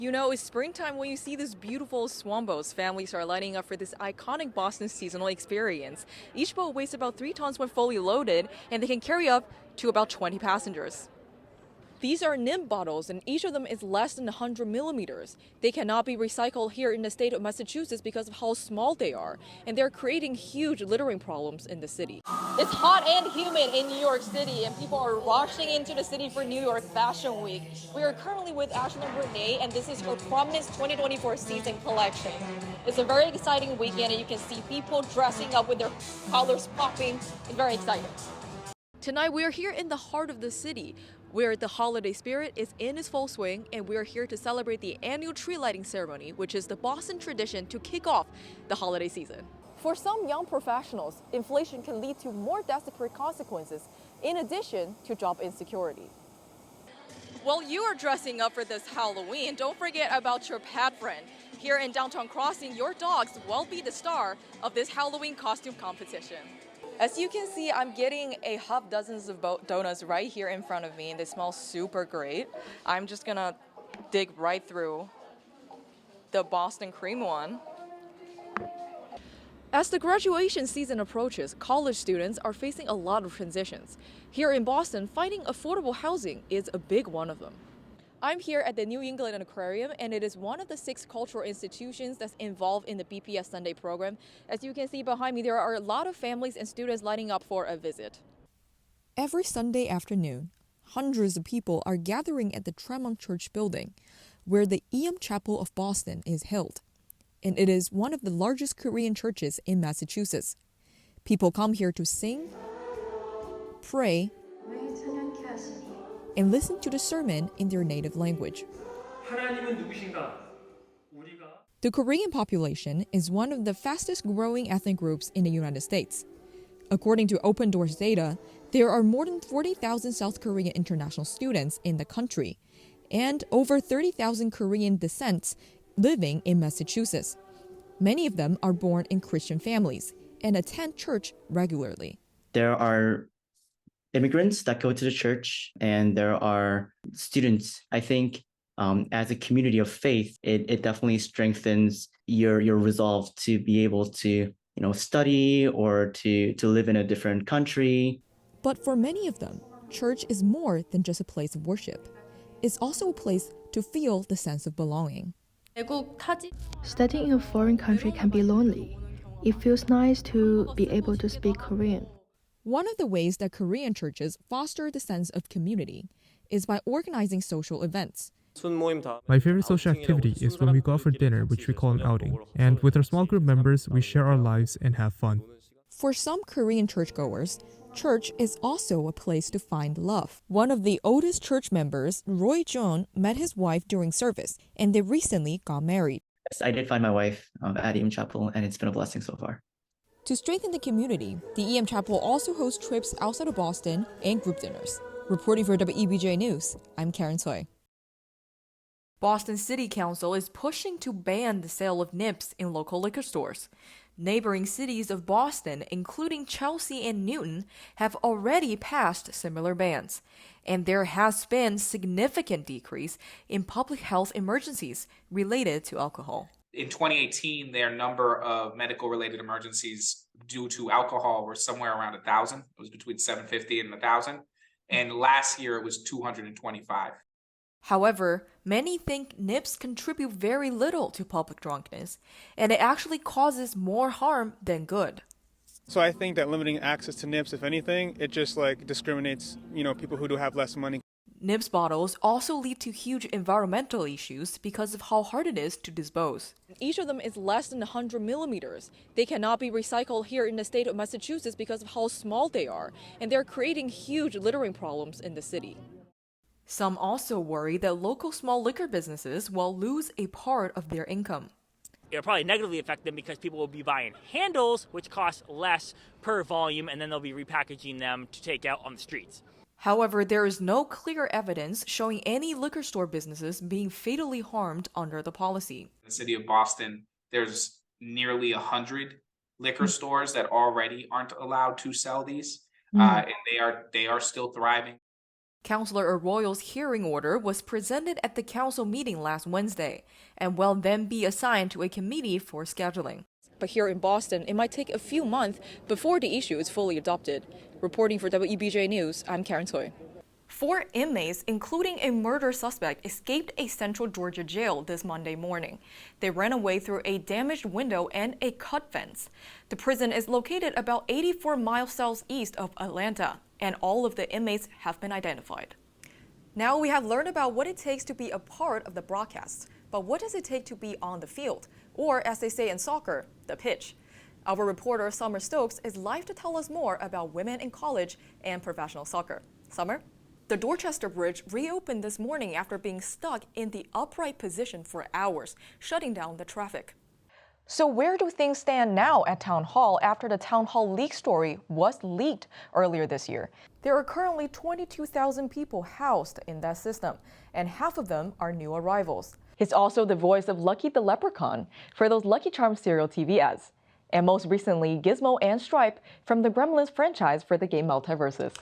You know, it's springtime when you see these beautiful swan boats. Families are lining up for this iconic Boston seasonal experience. Each boat weighs about 3 tons when fully loaded, and they can carry up to about 20 passengers. These are NIM bottles, and each of them is less than 100 millimeters. They cannot be recycled here in the state of Massachusetts because of how small they are, and they're creating huge littering problems in the city. It's hot and humid in New York City, and people are rushing into the city for New York Fashion Week. We are currently with Ashlyn Renee, and this is her Prominence 2024 season collection. It's a very exciting weekend, and you can see people dressing up with their colors popping. It's very exciting. Tonight, we are here in the heart of the city, where the holiday spirit is in its full swing, and we are here to celebrate the annual tree lighting ceremony, which is the Boston tradition to kick off the holiday season. For some young professionals, inflation can lead to more desperate consequences, in addition to job insecurity. While you are dressing up for this Halloween, don't forget about your pet friend. Here in downtown Crossing, your dogs will be the star of this Halloween costume competition. As you can see, I'm getting a half dozens of donuts right here in front of me, and they smell super great. I'm just gonna dig right through the Boston cream one. As the graduation season approaches, college students are facing a lot of transitions. Here in Boston, finding affordable housing is a big one of them. I'm here at the New England Aquarium, and it is one of the 6 cultural institutions that's involved in the BPS Sunday program. As you can see behind me, there are a lot of families and students lining up for a visit. Every Sunday afternoon, hundreds of people are gathering at the Tremont Church building, where the E.M. Chapel of Boston is held. And it is one of the largest Korean churches in Massachusetts. People come here to sing, pray, and listen to the sermon in their native language. 하나님은 누구신가? The Korean population is one of the fastest growing ethnic groups in the United States. According to Open Doors data, there are more than 40,000 South Korean international students in the country, and over 30,000 Korean descents living in Massachusetts. Many of them are born in Christian families and attend church regularly. There are immigrants that go to the church, and there are students. I think as a community of faith, it definitely strengthens your resolve to be able to study or to live in a different country. But for many of them, church is more than just a place of worship. It's also a place to feel the sense of belonging. Studying in a foreign country can be lonely. It feels nice to be able to speak Korean. One of the ways that Korean churches foster the sense of community is by organizing social events. My favorite social activity is when we go out for dinner, which we call an outing. And with our small group members, we share our lives and have fun. For some Korean churchgoers, church is also a place to find love. One of the oldest church members, Roy John, met his wife during service, and they recently got married. Yes, I did find my wife at E.M. Chapel, and it's been a blessing so far. To strengthen the community, the E.M. Chapel also hosts trips outside of Boston and group dinners. Reporting for WEBJ News, I'm Karen Tsui. Boston City Council is pushing to ban the sale of nips in local liquor stores. Neighboring cities of Boston, including Chelsea and Newton, have already passed similar bans. And there has been significant decrease in public health emergencies related to alcohol. In 2018, their number of medical-related emergencies due to alcohol were somewhere around 1,000. It was between 750 and 1,000. And last year, it was 225. However, many think nips contribute very little to public drunkenness, and it actually causes more harm than good. So I think that limiting access to nips, if anything, it just discriminates, people who do have less money. Nips bottles also lead to huge environmental issues because of how hard it is to dispose. Each of them is less than 100 millimeters. They cannot be recycled here in the state of Massachusetts because of how small they are, and they're creating huge littering problems in the city. Some also worry that local small liquor businesses will lose a part of their income. It'll probably negatively affect them because people will be buying handles, which cost less per volume, and then they'll be repackaging them to take out on the streets. However, there is no clear evidence showing any liquor store businesses being fatally harmed under the policy. In the city of Boston, there's nearly 100 liquor stores that already aren't allowed to sell these, and they are still thriving. Councillor Arroyo's hearing order was presented at the council meeting last Wednesday and will then be assigned to a committee for scheduling. But here in Boston, it might take a few months before the issue is fully adopted. Reporting for WEBJ News, I'm Karen Tsui. 4 inmates, including a murder suspect, escaped a Central Georgia jail this Monday morning. They ran away through a damaged window and a cut fence. The prison is located about 84 miles southeast of Atlanta, and all of the inmates have been identified. Now we have learned about what it takes to be a part of the broadcast, but what does it take to be on the field? Or, as they say in soccer, the pitch. Our reporter Summer Stokes is live to tell us more about women in college and professional soccer. Summer? The Dorchester Bridge reopened this morning after being stuck in the upright position for hours, shutting down the traffic. So where do things stand now at Town Hall after the Town Hall leak story was leaked earlier this year? There are currently 22,000 people housed in that system, and half of them are new arrivals. He's also the voice of Lucky the Leprechaun for those Lucky Charms serial TV ads, and most recently Gizmo and Stripe from the Gremlins franchise for the game Multiverses.